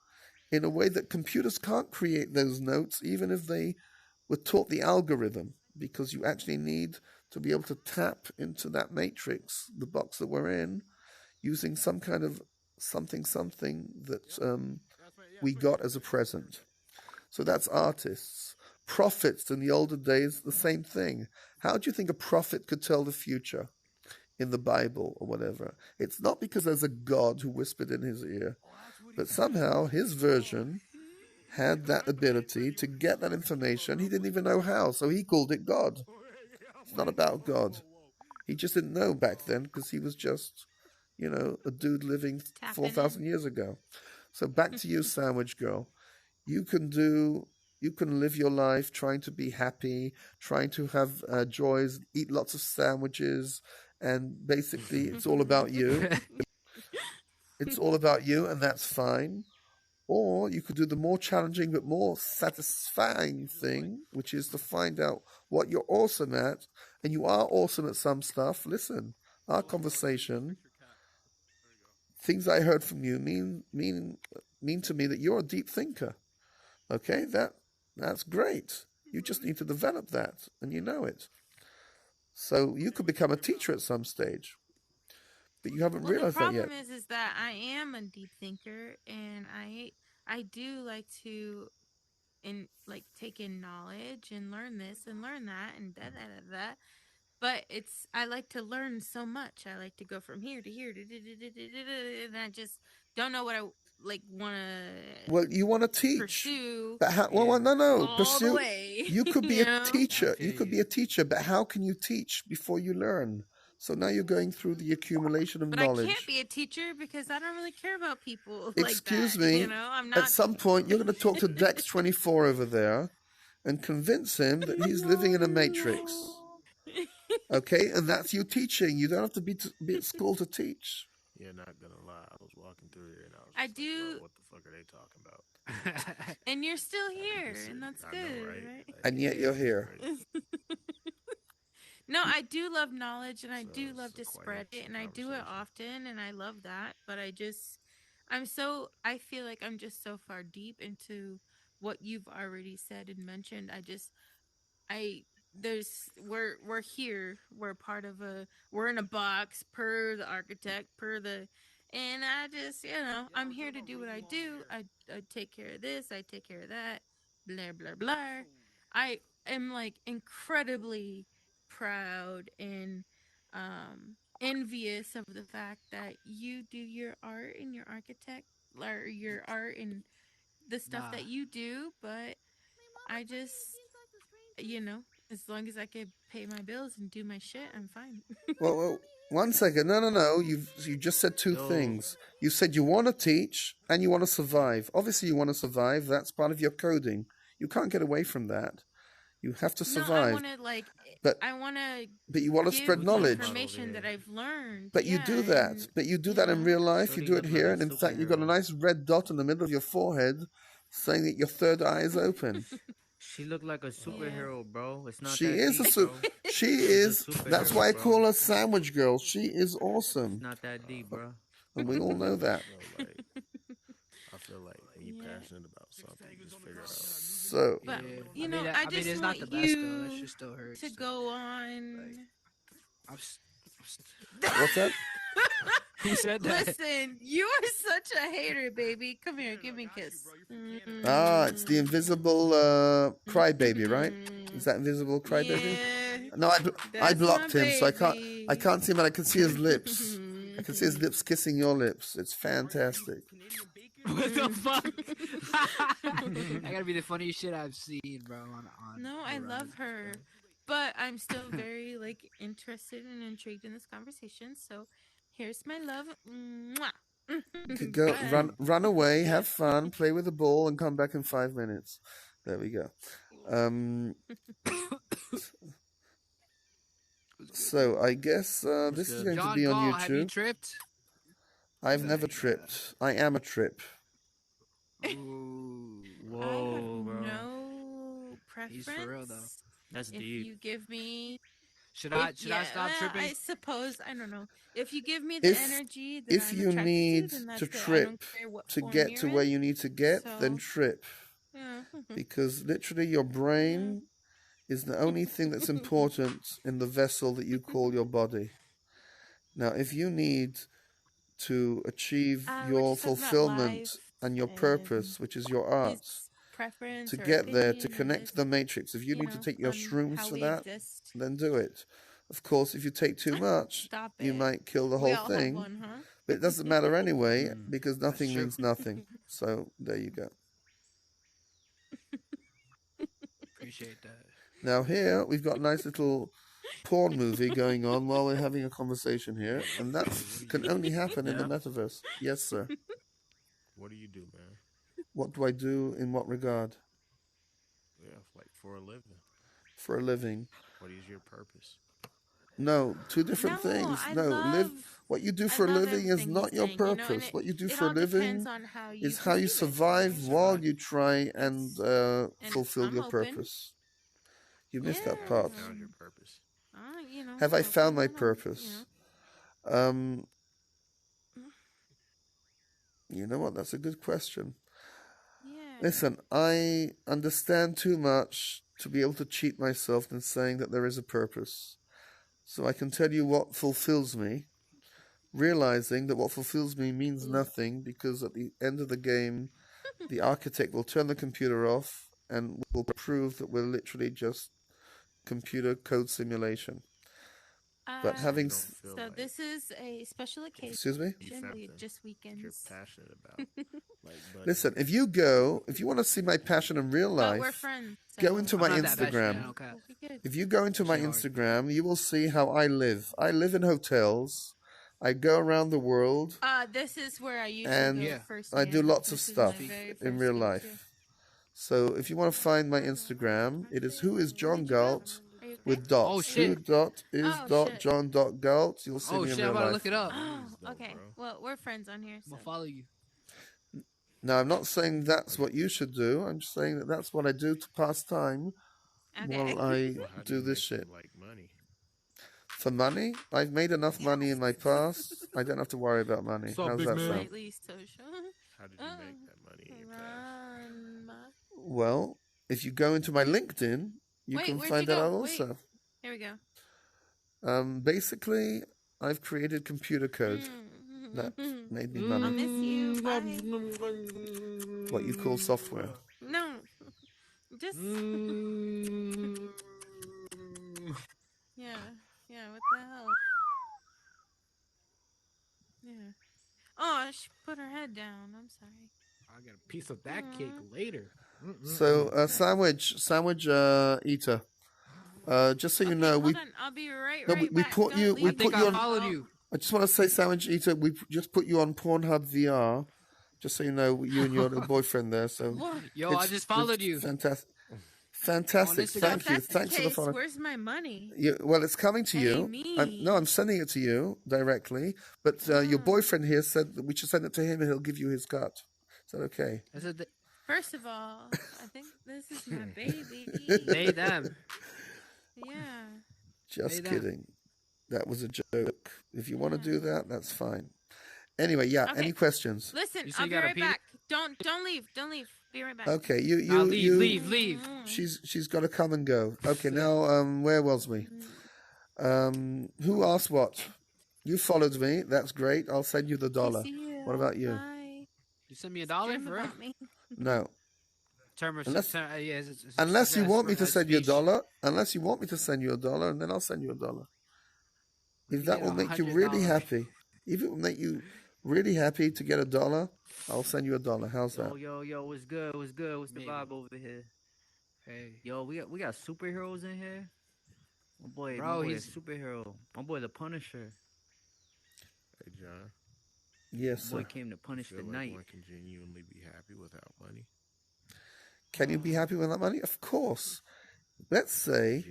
in a way that computers can't create those notes, even if they were taught the algorithm, because you actually need to be able to tap into that matrix, the box that we're in, using some kind of something that we got as a present. So that's artists. Prophets in the older days, the same thing. How do you think a prophet could tell the future in the Bible or whatever? It's not because there's a God who whispered in his ear, but somehow his version had that ability to get that information. He didn't even know how, so he called it God. It's not about God. He just didn't know back then because he was just, a dude living 4,000 years ago. So back to you, Sandwich Girl. You can live your life trying to be happy, trying to have joys, eat lots of sandwiches, and basically it's all about you. It's all about you, and that's fine. Or you could do the more challenging but more satisfying thing, which is to find out what you're awesome at, and you are awesome at some stuff. Listen, our conversation, things I heard from you mean to me that you're a deep thinker. Okay, that's great. You just need to develop that, and you know it. So you could become a teacher at some stage, but you haven't realized that yet. The problem is that I am a deep thinker, and I do like to take in knowledge and learn this and learn that and that. But I like to learn so much. I like to go from here to here and I just don't know what I want to. Well, you want to teach. Pursue. But how? Well, no. All pursue. The way. You could be a teacher. Okay. You could be a teacher, but how can you teach before you learn? So now you're going through the accumulation of knowledge. But I can't be a teacher because I don't really care about people. Excuse like that. me. You know, I'm not. At some point, you're going to talk to Dex24 over there and convince him that he's living in a matrix. Okay, and that's you teaching. You don't have to be at school to teach. You're not gonna lie. I was walking through here and I was. I do. What the fuck are they talking about? And you're still here, and that's good, know, right? And yet you're here. No, I do love knowledge, and I do love to spread it, and I do it often, and I love that. But I feel like I'm just so far deep into what you've already said and mentioned. We're here. We're part of we're in a box per the architect, and I just, I'm here to do what I do. I take care of this. I take care of that. Blah, blah, blah. I am like incredibly proud and envious of the fact that you do your art and your architect or your art and the stuff that you do, but I just, as long as I can pay my bills and do my shit, I'm fine. Well, 1 second. No. You just said two things. You said you want to teach and you want to survive. Obviously, you want to survive. That's part of your coding. You can't get away from that. You have to survive. No, I want to But you want to spread knowledge. Information that I've learned. But you do that. But you do that in real life. You do it here, and in fact, you've got a nice red dot in the middle of your forehead, saying that your third eye is open. She looked like a superhero, bro. It's not. She is She is. That's why I call her Sandwich Girl. She is awesome. It's not that deep, bro. And we all know that. I feel like when you're passionate about something, you just figure it out. So, but I just want not the best, you though. It still hurts to go on. What's that? Who said that? Listen, you are such a hater, baby. Come here, give me a kiss. It's the invisible crybaby, right? Is that invisible crybaby? Yeah, No, I blocked him, so I baby. can't see him, but I can see his lips. I can see his lips kissing your lips. It's fantastic. What the fuck? That gotta be the funniest shit I've seen, bro. No, I love her, but I'm still very interested and intrigued in this conversation. So, here's my love. Mwah. Go run away, have fun, play with the ball, and come back in 5 minutes. There we go. So I guess this is going to be on YouTube. Have you tripped? I've never tripped. I am a trip. Ooh, whoa, bro. No preference. He's for real though. That's if deep. you give me, should I stop tripping? I suppose I don't know. If you give me the energy that if I'm you need to, then that's to good. trip to get to where you need to get, then trip. Yeah. Because literally your brain is the only thing that's important in the vessel that you call your body. Now, if you need to achieve your fulfillment and your purpose, which is your art, to get there, to connect to the matrix, if you need to take your shrooms for that, then do it. Of course, if you take too much, you might kill the whole thing. But it doesn't matter anyway, because nothing means nothing. So there you go. Appreciate that. Now here we've got a nice little porn movie going on while we're having a conversation here, and that can only happen in the metaverse. Yes, sir. What do you do, man? What do I do in what regard? Yeah, like for a living. For a living. What is your purpose? No, two different things. No, what you do for a living is not your purpose. What you do for a living is how you survive while you try and fulfill your purpose. You missed that part. Found your purpose. Have I found my purpose? You know what? That's a good question. Listen, I understand too much to be able to cheat myself in saying that there is a purpose. So I can tell you what fulfills me, realizing that what fulfills me means nothing, because at the end of the game, the architect will turn the computer off and will prove that we're literally just computer code simulation. But having so this is a special occasion. excuse me, Just weekends. You're passionate about. Listen, if you want to see my passion in real life, we're friends, so. go into my Instagram. If you go into my Instagram, you will see how I live. I live in hotels. I go around the world. This is where I usually go first. I do lots of stuff in real life. So if you want to find my Instagram, it is Who is John Galt with dots. Oh, shit. Who.is.john.galt. You'll see me in real I'm about life. to look it up. Oh, okay. Well, we're friends on here. So. I'm gonna follow you. Now, I'm not saying that's what you should do. I'm just saying that that's what I do to pass time while I do this shit. Like money. For money? I've made enough money in my past. I don't have to worry about money. How's that sound? How did you make that money in your past? Well, if you go into my LinkedIn, you can find that out also. Here we go. Basically, I've created computer code that made me money. I miss you. Bye. What you call software. No. Just. Yeah, what the hell? Yeah. Oh, she put her head down. I'm sorry. I get a piece of that cake later. So, sandwich eater. Just so you know, hold on. I'll be right we back. put you. We put you on. Followed you. I just want to say, sandwich eater. We just put you on Pornhub VR. Just so you know, you and your little boyfriend there. So, yo, I just followed you. Fantastic. Thank you. Thanks for the follow. Where's my money? Well, it's coming to you. I'm sending it to you directly. But your boyfriend here said that we should send it to him, and he'll give you his cut. Is that okay? First of all, I think this is my baby. They them. Yeah. Just kidding. That was a joke. If you want to do that, that's fine. Anyway, okay. Any questions? Listen, I'll be right back. Don't leave. Don't leave. Be right back. Okay, leave. She's got to come and go. Okay, now where was we? Who asked what? You followed me. That's great. I'll send you the $1. What about you? Bye. You send me $1 for it? No. It's unless you want me to send you $1, unless you want me to send you $1, and then I'll send you $1. If that will make you really happy, if it will make you really happy to get $1, I'll send you $1. How's that? Yo, what's good? What's the vibe over here? Hey, yo, we got superheroes in here. My boy, he's a superhero. My boy, the Punisher. Hey, John. Yes, my boy came to punish the night. One can genuinely be happy without money. Can you be happy without money? Of course. Let's say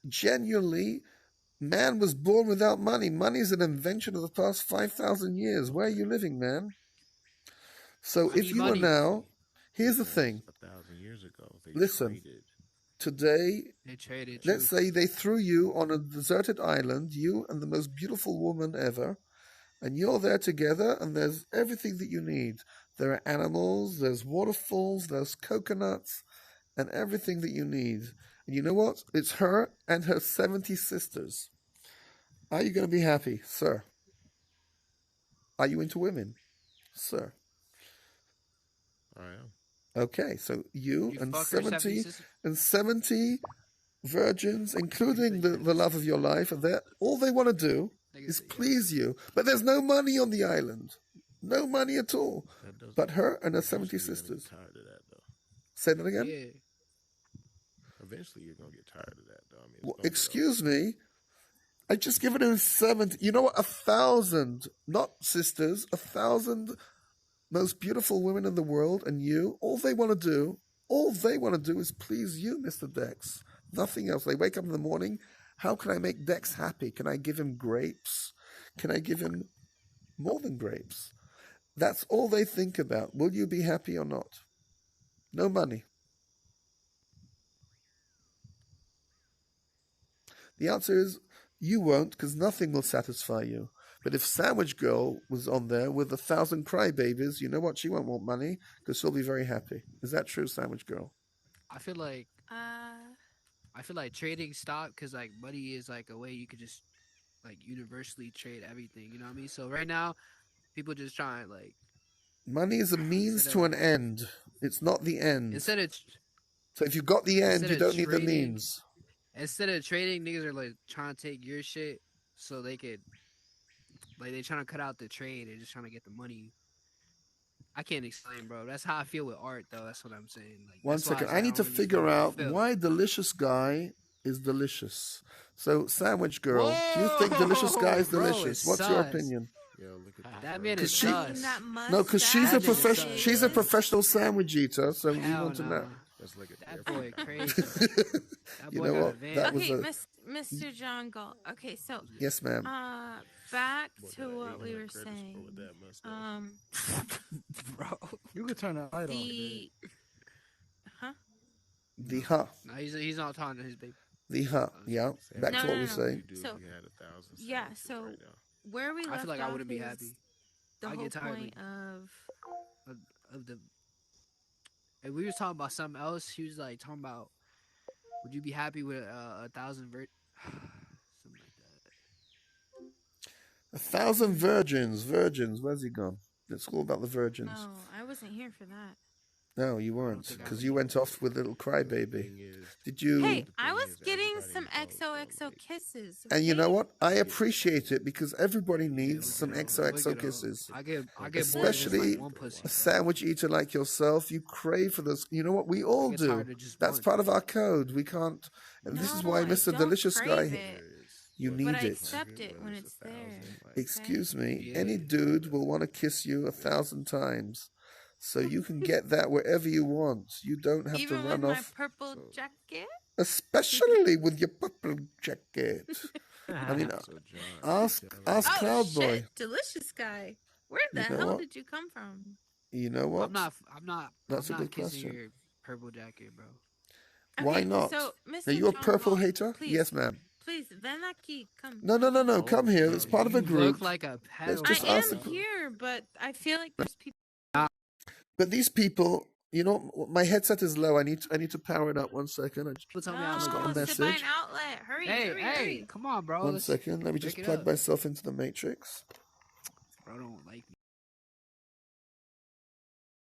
genuinely. Man was born without money. Money is an invention of the past 5,000 years. Where are you living, man? So if you are now, here's the thing. 1,000 years ago, listen, today, let's say they threw you on a deserted island, you and the most beautiful woman ever, and you're there together, and there's everything that you need. There are animals, there's waterfalls, there's coconuts, and everything that you need. And you know what? It's her and her 70 sisters. Are you going to be happy, sir? Are you into women, sir? I am. Okay, so you and 70 virgins, including the love of your life, and all they want to do is please you. But there's no money on the island. No money at all. But her and her 70 sisters. Tired of that, though. Say that again? Yeah. Eventually, you're going to get tired of that, though. I mean, excuse me. I just given him 70. You know what? 1,000, not sisters, 1,000 most beautiful women in the world, and you. All they want to do is please you, Mr. Dex. Nothing else. They wake up in the morning. How can I make Dex happy? Can I give him grapes? Can I give him more than grapes? That's all they think about. Will you be happy or not? No money. The answer is you won't, because nothing will satisfy you. But if Sandwich Girl was on there with 1,000 crybabies, you know what? She won't want money because she'll be very happy. Is that true, Sandwich Girl? I feel like trading stock, because like money is like a way you could just like universally trade everything. You know what I mean? So right now, people just trying like money is a means to an end. It's not the end. So if you've got the end, you don't need the means. instead of trading, niggas are like trying to take your shit so they could, like, they trying to cut out the trade. They're just trying to get the money. I can't explain, bro. That's how I feel with art, though. That's what I'm saying. Like, One that's why second. say I need to don't really figure out feel. why Delicious Guy is delicious. So, Sandwich Girl, do you think Delicious Guy is Bro, delicious? it's What's your sus. opinion? Yo, look at That man is she- sus. No, because she's a That nigga professional. sus. She's a professional sandwich eater, so we Hell want to know. nah. Let's look at That boy crazy. That You boy know got a what? van. That was Okay, a Mr. John Galt. Okay, so yes, ma'am. back What, to that what we 800 were credits saying. with that mustache? Bro. You could turn the light off. The huh? The huh. No, he's not talking to his baby. The huh. Yeah. Back No, to what no, we're no. saying. You do So- if you had 1,000 Yeah, sandwiches so right now. where we I left feel like I off wouldn't be is happy. the I whole get tired point of the. And we were talking about something else. He was like talking about, would you be happy with 1,000 something like that. 1,000 virgins. Where's he gone? It's all about the virgins. No, I wasn't here for that. No, you weren't, think I because would you be. went off with little crybaby. Thing is, Did you? Hey, I thing was is, getting everybody some involved don't XOXO like- kisses. And you okay? know what? I appreciate it because everybody needs some Look it XOXO up. kisses. I get Especially bored of just, like, one pussy. A sandwich eater like yourself, you crave for those. You know what? We all get do. tired of just That's one. part of our code. We can't. And this is No, why I Mr. don't Delicious Guy, crave it, you but need I it. accept it when it's there. Excuse me. Yeah. Any dude will want to kiss you 1,000 times. So you can get that wherever you want. You don't have Even to with run my off. purple jacket. Especially with your purple jacket. I mean, So, John, ask Oh Cloud shit, Boy. Delicious Guy. Where the You know hell what? did you come from? You know what? I'm not That's a good kissing question. your purple jacket, bro. Why Okay, not? So, Mr. Are you a John purple Galt, hater? Please, Yes, ma'am. Please, Venaki, come. No. Come here. It's part of a You group. look like a Let's pedophile. just I ask am the- here, but I feel like there's people. But these people, you know, my headset is low. I need to power it up. 1 second. I People tell me I just look got a Oh, good. sit by an message. outlet. Hurry, Hey, hurry, hey, hurry. come on, bro. 1 Let's second. Let me break just it plug up. myself into the matrix. Bro, don't like me.